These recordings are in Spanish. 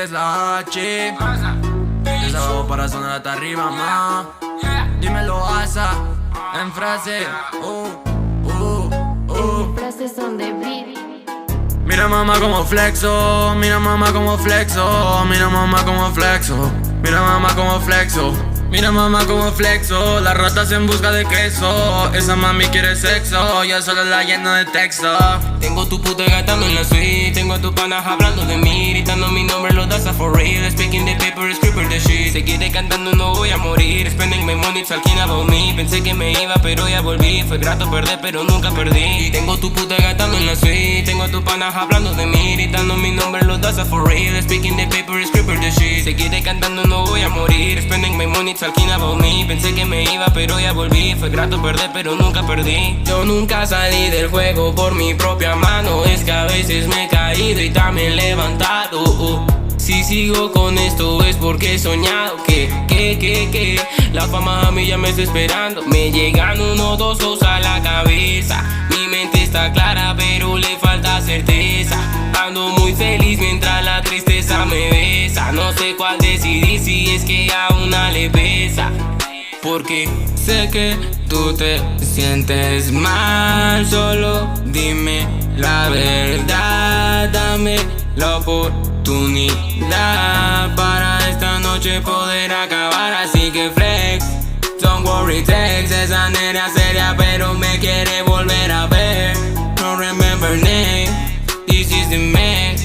es la H. Desde abajo para sonar hasta arriba, ma. Dímelo, asa, en frase. Frases son de beat. Mira mamá como flexo, mira mamá como flexo, mira mamá como flexo, mira mamá como flexo. Mira mamá como flexo, las ratas en busca de queso. Esa mami quiere sexo, yo solo la lleno de texto. Tengo tu puta gastando en la suite. Tengo a tus panas hablando de mí, gritando mi nombre, lo das a for real. Speaking the paper, scripper the shit. Seguiré cantando, no voy a morir. Spending my money, talking about me. Pensé que me iba, pero ya volví. Fue grato perder, pero nunca perdí. Tengo tu puta gastando en la suite. Tengo a tus panas hablando de mí, gritando mi nombre, lo das a for real. Speaking the paper, scripper the shit. Seguiré cantando, no voy a morir. Spending my money, talking about me. Pensé que me iba, pero ya volví. Fue grato perder, pero nunca perdí. Yo nunca salí del juego por mi propia mano. Es que a veces me he caído y también levantado. Si sigo con esto es porque he soñado que la fama a mí ya me está esperando. Me llegan 1, 2 cosas a la cabeza. Mi mente está clara pero le falta certeza. Ando muy feliz mientras la tristeza me besa. No sé cuál decidir, si es que a una le pesa. Porque sé que tú te sientes mal. Solo dime la verdad, dame la oportunidad para esta noche poder acabar. Así que flex, don't worry, text. Esa nena seria pero me quiere volver a ver. No remember name, this is the max.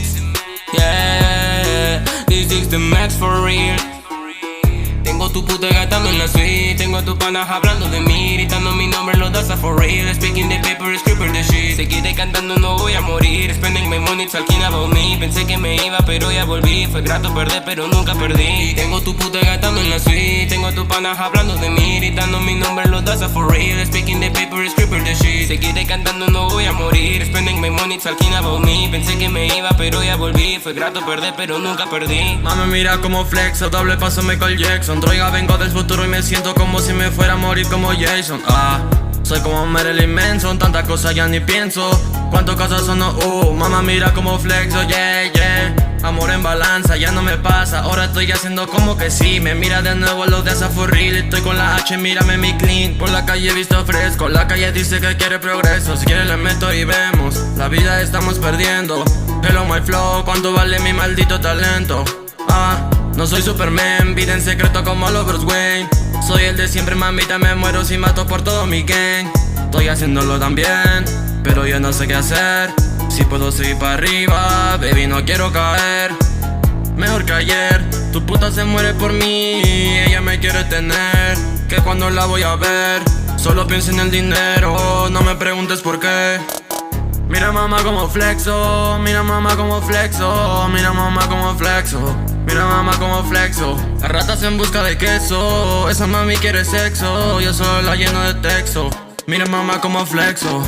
Yeah, this is the max for real. Tengo tu puta gastando en la suite. Tengo a tus panas hablando de mí, gritando mi nombre, lo das a for real. Speaking the paper, scripper the shit. Seguiré cantando, no voy a morir. Spending my money, talking about me. Pensé que me iba, pero ya volví. Fue grato perder, pero nunca perdí. Tengo tu puta gastando en la suite. Tengo a tus panas hablando de mí, gritando mi nombre, lo das a for real. Speaking the paper, scripper the shit. Seguiré cantando, no voy a morir. Spending my money, talking about me. Pensé que me iba, pero ya volví. Fue grato perder, pero nunca perdí. Mami mira como flexo, doble paso Michael Jackson. Droga, vengo del futuro y me siento como si me fuera a morir como Jason. Soy como Marilyn Manson, tantas cosas ya ni pienso. Cuántas cosas son mamá mira como flexo, yeah. Amor en balanza, ya no me pasa. Ahora estoy haciendo como que sí. Me mira de nuevo los de Asafurril. Estoy con la H, mírame mi clean. Por la calle he visto fresco. La calle dice que quiere progreso. Si quiere le meto y vemos. La vida estamos perdiendo. Hello my flow, ¿cuánto vale mi maldito talento? No soy Superman, vida en secreto como los Bruce Wayne. Soy el de siempre, mamita, me muero si mato por todo mi gang. Estoy haciéndolo también, pero yo no sé qué hacer. Si puedo seguir para arriba, baby, no quiero caer. Mejor que ayer, tu puta se muere por mí. Ella me quiere tener, que cuando la voy a ver solo pienso en el dinero, no me preguntes por qué. Mira mamá como flexo, mira mamá como flexo, mira mamá como flexo, mira mamá como flexo. Las ratas en busca de queso, esa mami quiere sexo, yo solo la lleno de texto. Mira mamá como flexo.